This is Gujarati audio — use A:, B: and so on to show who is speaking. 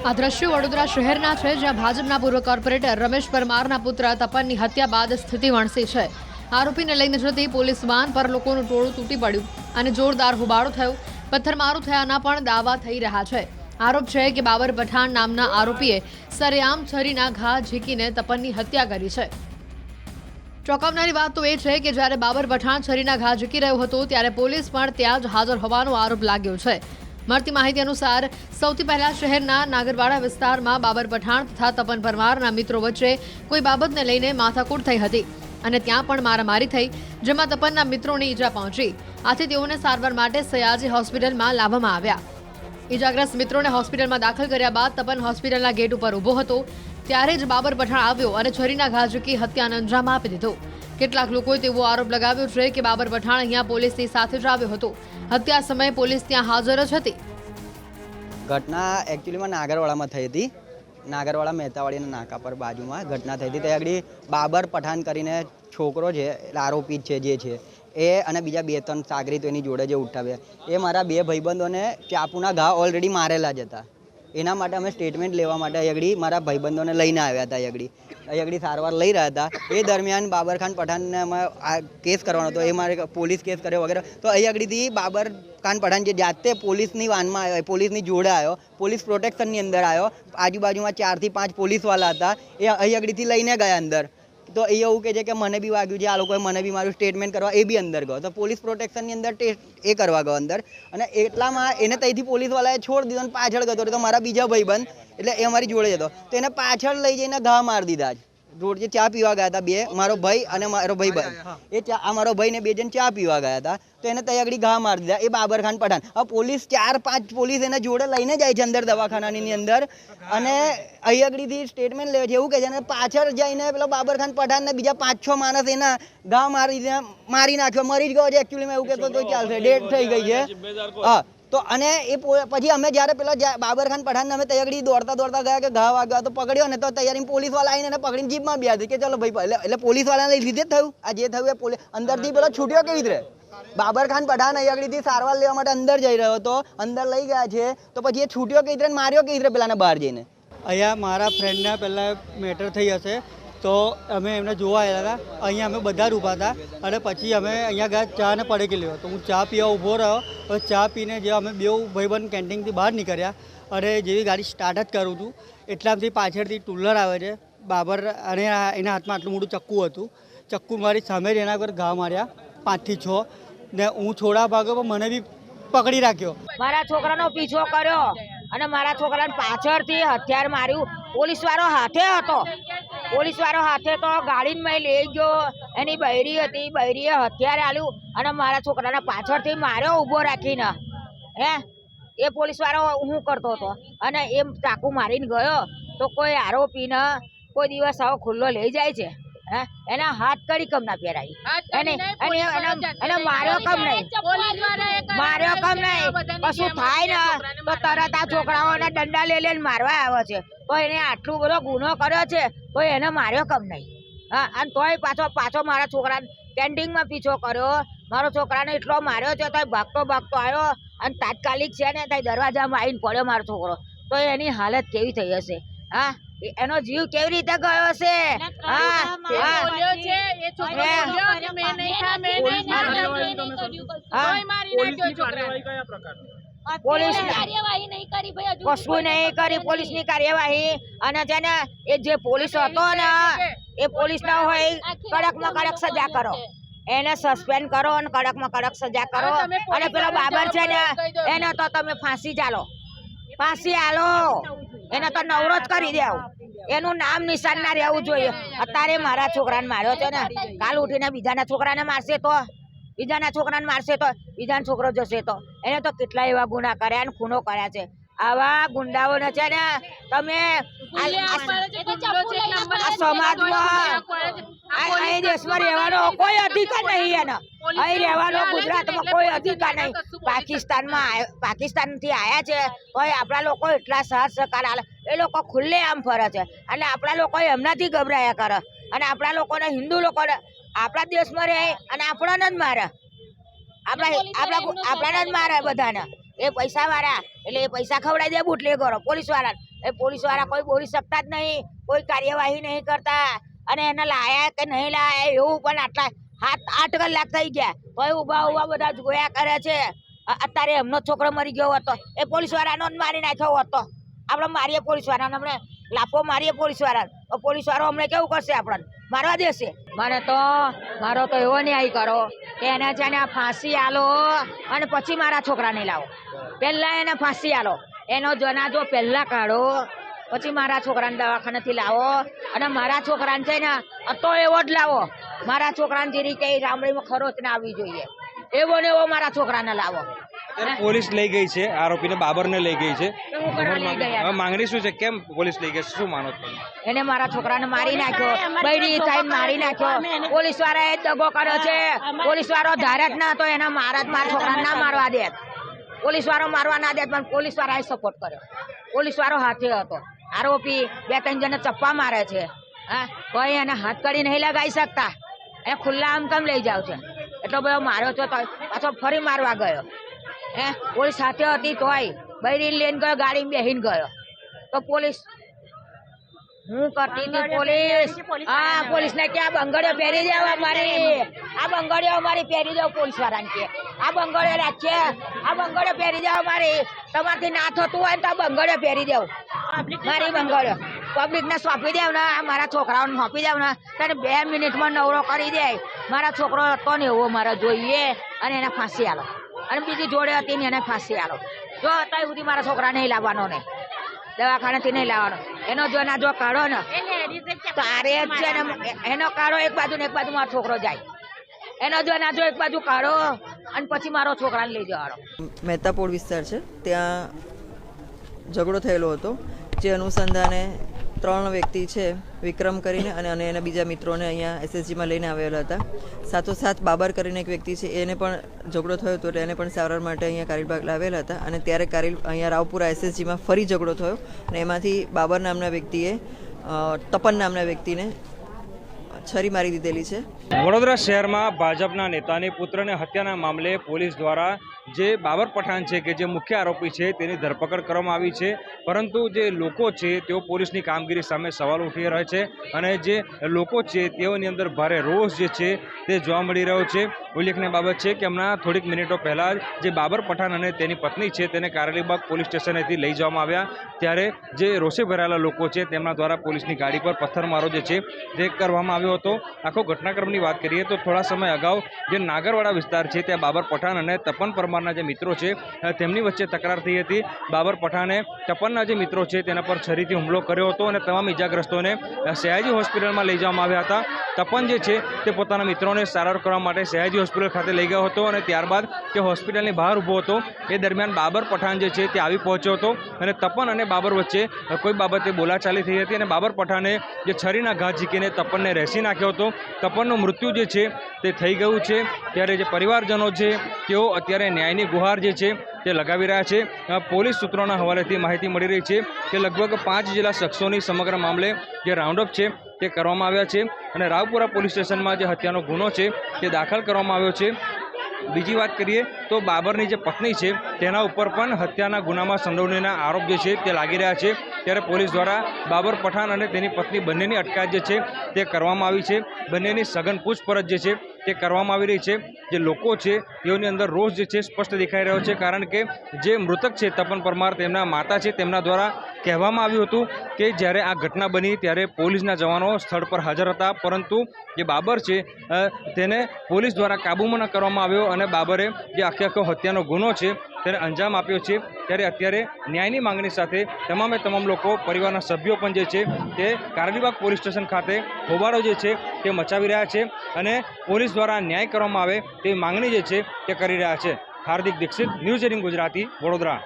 A: આ દ્રશ્યો વડોદરા શહેરના છે, જ્યાં ભાજપના પૂર્વ કોર્પોરેટર રમેશ પરમારના પુત્ર તપનની હત્યા બાદ સ્થિતિ વણસી છે। આરોપીને લઈને જતી પોલીસ વાન પર લોકોનું ટોળું તૂટી પડ્યું અને જોરદાર હોબાળો થયો। પથ્થરમારો થયાના પણ દાવા થઈ રહ્યા છે। આરોપ છે કે બાબર પઠાણ નામના આરોપીએ સરેઆમ છરીના ઘા ઝીકીને તપનની હત્યા કરી છે। ચોંકાવનારી વાત તો એ છે કે જ્યારે બાબર પઠાણ છરીના ઘા ઝીકી રહ્યો હતો ત્યારે પોલીસ પણ ત્યાં જ હાજર હોવાનો આરોપ લાગ્યો છે। મળતી માહિતી અનુસાર સૌથી પહેલા શહેરના નાગરવાડા વિસ્તારમાં બાબર પઠાણ તથા તપન પરમારના મિત્રો વચ્ચે કોઈ બાબતને લઈને માથાકૂટ થઈ હતી અને ત્યાં પણ મારામારી થઈ, જેમાં તપનના મિત્રોને ઈજા પહોંચી। આથી તેઓને સારવાર માટે સયાજી હોસ્પિટલમાં લાવવામાં આવ્યા। ઈજાગ્રસ્ત મિત્રોને હોસ્પિટલમાં દાખલ કર્યા બાદ તપન હોસ્પિટલના ગેટ ઉપર ઊભો હતો ત્યારે જ બાબર પઠાણ આવ્યો અને છરીના ઘા ઝીકી હત્યાને અંજામ આપી દીધો। કેટલાક લોકોએ તેવો આરોપ લગાવ્યો છે કે બાબર પઠાણ અહીંયા પોલીસની સાથે જ આવ્યો હતો। હત્યા સમયે પોલીસ ત્યાં હાજર જ હતી।
B: ઘટના એકચ્યુઅલીમાં નાગરવાડામાં થઈ હતી। નાગરવાડા મહેતાવાડીના નાકા પર બાજુમાં ઘટના થઈ હતી। ત્યાં આગળ બાબર પઠાણ કરીને છોકરો છે, એટલે આરોપી છે જે છે એ, અને બીજા 2-3 સાગરીતો એની જોડે જે ઉઠાવ્યા, એ મારા 2 ભાઈબંધોને ચાકુના ઘા ઓલરેડી મારેલા જ હતા। એના માટે અમે સ્ટેટમેન્ટ લેવા માટે આગળ મારા ભાઈબંધોને લઈને આવ્યા હતા। આગળ સારવાર લઈ રહ્યા હતા। એ દરમિયાન બાબર ખાન પઠાણને અમે કેસ કરવાનો હતો, એ મારે પોલીસ કેસ કર્યો વગેરે। તો અહીં આગળથી બાબર ખાન પઠાણ જે જાતે પોલીસની વાનમાં આવ્યો, પોલીસની જોડે આવ્યો, પોલીસ પ્રોટેક્શનની અંદર આવ્યો। આજુબાજુમાં 4 થી 5 પોલીસવાળા હતા, એ અહીં આગળથી લઈને ગયા અંદર। તો એ એવું કહે છે કે મને બી વાગ્યું છે, આ લોકોએ મને બી મારું સ્ટેટમેન્ટ કરવા એ બી અંદર ગયો। તો પોલીસ પ્રોટેક્શનની અંદર ટેસ્ટ એ કરવા ગયો અંદર, અને એટલામાં એને ત્યાંથી પોલીસવાળાએ છોડી દીધો અને પાછળ ગયો। તો મારા બીજા ભાઈબંધ, એટલે એ અમારી જોડે જ હતો, તો એને પાછળ લઈ જઈને ઘા મારી દીધા જ। રોડ જે ચા પીવા ગયા હતા 2, મારો ભાઈ અને મારો ભાઈબંધ, એ ચા, મારો ભાઈ ને 2 જણ ચા પીવા ગયા હતા, તો એને ત્યાં આગળ ઘા મારી દીધા। એ બાબર ખાન પઠાણ, હવે પોલીસ 4-5 પોલીસ એને જોડે લઈને જાય છે અંદર દવાખાનાની અંદર, અને અહીં આગળથી સ્ટેટમેન્ટ લે છે, એવું કહે છે, અને પાછળ જઈને પેલો બાબર ખાન પઠાણ ને બીજા 5-6 માણસ એના ઘા મારી નાખ્યો, મરી જ ગયો છે એકચ્યુઅલીમાં, એવું કહેતો તો ચાલશે, ડેડ થઈ ગઈ છે। હા, તો અને એ પછી અમે જ્યારે પેલા બાબર ખાન પઠાણને અમે તૈયારી દોડતા ગયા કે ઘા વાગ્યો તો પકડ્યો ને, તો તૈયારી પોલીસવાળા આવીને એને પકડીને જીપમાં બેસી કે ચલો ભાઈ, એટલે પોલીસવાળાને લીધે જ થયું આ જે થયું એ। પોલીસ અંદરથી પેલો છૂટ્યો કેવી રીતે? બાબર ખાન પઠાણ અહીં આગળથી સારવાર લેવા માટે અંદર જઈ રહ્યો હતો, અંદર લઈ ગયા છે, તો પછી એ છૂટ્યો કેવી રીતે, માર્યો કેવી રીતે પેલાને બહાર જઈને?
C: અહીંયા મારા ફ્રેન્ડને પહેલાં મેટર થઈ હશે, તો અમે એમને જોવા આવ્યા હતા। અહીંયા અમે બધા જ ઊભા હતા, અને પછી અમે અહીંયા ગયા ચા ને પડેકી લેવા। તો હું ચા પીવા ઊભો રહ્યો, તો ચા પીને જે અમે 2 ભાઈબંધ કેન્ટીનથી બહાર નીકળ્યા, અને જેવી ગાડી સ્ટાર્ટ જ કરું છું એટલામાંથી પાછળથી ટુલર આવે છે બાબર, અને એના હાથમાં આટલું મોટું ચક્કુ હતું। ચક્કુ મારી સામે જ એના પર ઘા માર્યા 5 થી 6, ને હું છોડા ભાગ્યો પણ મને બી પકડી રાખ્યો।
D: મારા છોકરાનો પીછો કર્યો અને મારા છોકરાને પાછળથી હથિયાર માર્યું। પોલીસવાળો હાથે હતો, પોલીસવાળો હાથે તો ગાડીમાં લઈ ગયો, એની બૈરી હતી, બૈરીએ હથિયાર આલ્યું અને મારા છોકરાને પાછળથી માર્યો ઊભો રાખીને। એ પોલીસવાળો હું કરતો હતો, અને એમ ચાકુ મારીને ગયો, તો કોઈ આરોપીને કોઈ દિવસ આવો ખુલ્લો લઈ જાય છે? એના હાથ કડી કમ ના પહેરાય, એને માર્યો કમ નહીં, માર્યો કમ નહીં, કશું થાય ને તો તરત આ છોકરાઓને દંડા લઈને મારવા આવે છે। તો એને આટલું બધો ગુનો કર્યો છે, તો એને માર્યો કમ નહીં? હા, અને તોય પાછો મારા છોકરાને કેન્ટીનમાં પીછો કર્યો, મારો છોકરાને એટલો માર્યો છે, તો ભાગતો આવ્યો અને તાત્કાલિક છે ને ત્યાં દરવાજામાં આવીને પડ્યો મારો છોકરો। તો એની હાલત કેવી થઈ હશે? હા, એનો જીવ કેવી રીતે ગયો હશે? કશું નહીં કરી પોલીસની કાર્યવાહી, અને છે ને એ જે પોલીસ હતો ને એ પોલીસ ના હોય કડકમાં કડક સજા કરો, એને સસ્પેન્ડ કરો અને કડકમાં કડક સજા કરો। અને પેલો બાબર છે ને એને તો તમે ફાંસી આલો, એને તો નવરો જ કરી દેવ, એનું નામ નિશાન ના રહેવું જોઈએ। અત્યારે મારા છોકરાને માર્યો છે ને, કાલ ઉઠીને બીજાના છોકરાને મારશે તો બીજાનો છોકરો જશે તો એને તો કેટલા એવા ગુના કર્યા અને ખૂનો કર્યા છે। આવા ગુંડાઓને છે ને તમે સમાજમાં દેશમાં રહેવાનો કોઈ અધિકાર નહીં, એને અહીં રહેવાનો ગુજરાતમાં કોઈ અધિકાર નહીં। પાકિસ્તાનથી આવ્યા છે તો આપણા લોકો એટલા સાથ સહકાર આલે, એ લોકો ખુલ્લે આમ ફરે છે, અને આપણા લોકો એમનાથી ગભરાયા કરે, અને આપણા લોકોને હિન્દુ લોકોને આપણા દેશમાં રહે અને આપણને જ મારે, આપણાને જ મારે બધાને। એ પૈસા વાળા એટલે એ પૈસા ખવડાવી દે બુટલેગરો પોલીસ વાળા, એ પોલીસવાળા કોઈ બોલી શકતા જ નહીં, કોઈ કાર્યવાહી નહીં કરતા. અને એને લાયા કે નહીં લાયા એવું પણ આટલા 7-8 કલાક થઈ ગયા તોય ઊભા બધા જોયા કરે છે. અત્યારે એમનો છોકરો મરી ગયો હતો, એ પોલીસવાળાનો જ મારી નાખ્યો હતો. આપણે મારીએ પોલીસવાળાને, આપણે લાફો મારીએ પોલીસવાળાને, તો પોલીસવાળો અમને કેવું કરશે? આપણને મારવા દેશે. મારો તો એવો ન્યાય કરો કે એને છે ને ફાંસી આલો અને પછી મારા છોકરાને લાવો. પહેલા એને ફાંસી આલો, એનો જનાજો પહેલા કાઢો, પછી મારા છોકરાને દવાખાનેથી લાવો. અને મારા છોકરાને છે ને તો એવો જ લાવો. મારા છોકરાને જેરી કઈ રામડીમાં ખરોચ ના આવવી જોઈએ, એવો ને એવો મારા છોકરાને લાવો.
E: પોલીસ લઈ ગઈ છે આરોપીને, બાબરને લઈ ગઈ છે. માંગણી શું છે? કેમ પોલીસ લઈ ગઈ? શું માનો છો?
D: એને મારા છોકરાને મારી નાખ્યો, બૈરી સાહેબ મારી નાખ્યો. પોલીસ વાળાએ દગો કર્યો છે. પોલીસ વાળો ધારક ના હતો, એના મારા છોકરાને ના મારવા દે. પોલીસ વાળો મારવા ના દે, પણ પોલીસ વાળાએ સપોર્ટ કર્યો. પોલીસ વાળો હાથે હતો. આરોપી 2-3 જણને ચપ્પા મારે છે, હા, કોઈ એને હાથ કરી નહીં લગાવી શકતા. એ ખુલ્લા આમ કેમ લઈ જાવ છે? એટલો બધો માર્યો છે તો પાછો ફરી મારવા ગયો. પોલીસ સાથે હતી તોય બૈરી લઈને ગયો, ગાડીમાં બેસીને ગયો. તો પોલીસ હું કરતી હતી? પોલીસ ને કે આ બંગડીઓ પહેરી જાવ, આ બંગડીઓ અમારી પહેરી જાવ. પોલીસ વાળાને કે આ બંગડીઓ રાખીએ, આ બંગડીઓ પહેરી જાવ અમારી. તમારથી ના થતું હોય તો આ બંગડીઓ પહેરી જાવ. મારી બંગડીઓ પબ્લિક ને સોંપી દેવ ને, મારા છોકરાઓને સોંપી દેવ ને, ત્યારે 2 મિનિટમાં નવરો કરી દે. મારા છોકરો હતો ને એવો મારે જોઈએ, અને એને ફાંસી આલો. અને બીજી જોડે હતી ને એને ફાંસી આલો. જો અત્યાર સુધી મારા છોકરા નહીં લાવવાનો ને, દવાખાનેથી નહીં લાવવાનો. એનો જો ના જો કાઢો ને તારે જ છે ને, એનો કાઢો એક બાજુ ને એક બાજુ મારો છોકરો જાય. એનો જો ના જો એક બાજુ કાઢો અને પછી મારો છોકરાને લઈ જવાનો.
F: મહેતાપોળ વિસ્તાર છે, ત્યાં ઝઘડો થયેલો હતો, જે અનુસંધાને 3 વ્યક્તિ છે, વિક્રમ કરીને અને એના બીજા મિત્રોને અહીંયા એસએસજીમાં લઈને આવેલા હતા. સાથોસાથ બાબર કરીને એક વ્યક્તિ છે, એને પણ ઝઘડો થયો હતો, એટલે એને પણ સારવાર માટે અહીંયા કારેલબાગ લાવેલા હતા. અને ત્યારે અહીંયા રાવપુરા એસએસજીમાં ફરી ઝઘડો થયો, અને એમાંથી બાબર નામના વ્યક્તિએ તપન નામના વ્યક્તિને છરી મારી દીધેલી છે.
E: વડોદરા શહેરમાં ભાજપના નેતાની પુત્રને હત્યાના મામલે પોલીસ દ્વારા જે બાબર પઠાણ છે કે જે મુખ્ય આરોપી છે તેની ધરપકડ કરવામાં આવી છે. પરંતુ જે લોકો છે તેઓ પોલીસની કામગીરી સામે સવાલ ઉઠી રહ્યા છે, અને જે લોકો છે તેઓની અંદર ભારે રોષ જે છે તે જોવા મળી રહ્યો છે. ઉલ્લેખનીય બાબત છે કે હમણાં થોડીક મિનિટો પહેલાં જે બાબર પઠાણ અને તેની પત્ની છે તેને કારેલીબાગ પોલીસ સ્ટેશનેથી લઈ જવામાં આવ્યા, ત્યારે જે રોષે ભરાયેલા લોકો છે તેમના દ્વારા પોલીસની ગાડી પર પથ્થરમારો જે છે તે કરવામાં આવ્યો હતો. આખો ઘટનાક્રમની વાત કરીએ તો થોડા સમય અગાઉ જે નાગરવાડા વિસ્તાર છે ત્યાં બાબર પઠાણ અને તપન પરમારના જે મિત્રો છે તેમની વચ્ચે તકરાર થઈ હતી. બાબર પઠાણે તપનના જે મિત્રો છે તેના પર છરીથી હુમલો કર્યો હતો, અને તમામ ઇજાગ્રસ્તોને સયાજી હોસ્પિટલમાં લઈ જવામાં આવ્યા હતા. તપન જે છે તે પોતાના મિત્રોને સારવાર કરવા માટે સયાજી હોસ્પિટલ ખાતે લઈ ગયો હતો, અને ત્યારબાદ તે હોસ્પિટલની બહાર ઊભો હતો. એ દરમિયાન બાબર પઠાણ જે છે તે આવી પહોંચ્યો હતો, અને તપન અને બાબર વચ્ચે કોઈ બાબતે બોલાચાલી થઈ હતી, અને બાબર પઠાણે જે છરીના ઘા ઝીકીને તપનને રહેસી નાખ્યો હતો. તપનનું મૃત્યુ જે છે તે થઈ ગયું છે. ત્યારે જે પરિવારજનો છે તેઓ અત્યારે ન્યાયની ગુહાર જે છે તે લગાવી રહ્યા છે. પોલીસ સૂત્રોના હવાલેથી માહિતી મળી રહી છે કે લગભગ 5 જેટલા શખ્સોની સમગ્ર મામલે જે રાઉન્ડઅપ છે તે કરવામાં આવ્યા છે, અને રાવપુરા પોલીસ સ્ટેશનમાં જે હત્યાનો ગુનો છે તે દાખલ કરવામાં આવ્યો છે. બીજી વાત કરીએ તો બાબરની જે પત્ની છે તેના ઉપર પણ હત્યાના ગુનામાં સંડોવણીના આરોપ જે છે તે લાગી રહ્યા છે. ત્યારે પોલીસ દ્વારા બાબર પઠાણ અને તેની પત્ની બંનેની અટકાયત જે છે તે કરવામાં આવી છે. બંનેની સઘન પૂછપરછ જે છે તે કરવામાં આવી રહી છે. જે લોકો છે તેઓની અંદર રોષ જે છે સ્પષ્ટ દેખાઈ રહ્યો છે, કારણ કે જે મૃતક છે તપન પરમાર, તેમના માતા છે, તેમના દ્વારા કહેવામાં આવ્યું હતું કે જ્યારે આ ઘટના બની ત્યારે પોલીસના જવાનો સ્થળ પર હાજર હતા, પરંતુ જે બાબર છે તેને પોલીસ દ્વારા કાબૂમાં ન કરવામાં આવ્યો, અને બાબરે જે આખો હત્યાનો ગુનો છે તેને અંજામ આપ્યો છે. ત્યારે અત્યારે ન્યાયની માંગણી સાથે તમામ લોકો, પરિવારના સભ્યો પણ જે છે તે કારેલીબાગ પોલીસ સ્ટેશન ખાતે હોબાળો જે છે તે મચાવી રહ્યા છે, અને પોલીસ દ્વારા ન્યાય કરવામાં આવે તેવી માંગણી જે છે તે કરી રહ્યા છે. હાર્દિક દીક્ષિત, ન્યૂઝ 18 ગુજરાતી, વડોદરા.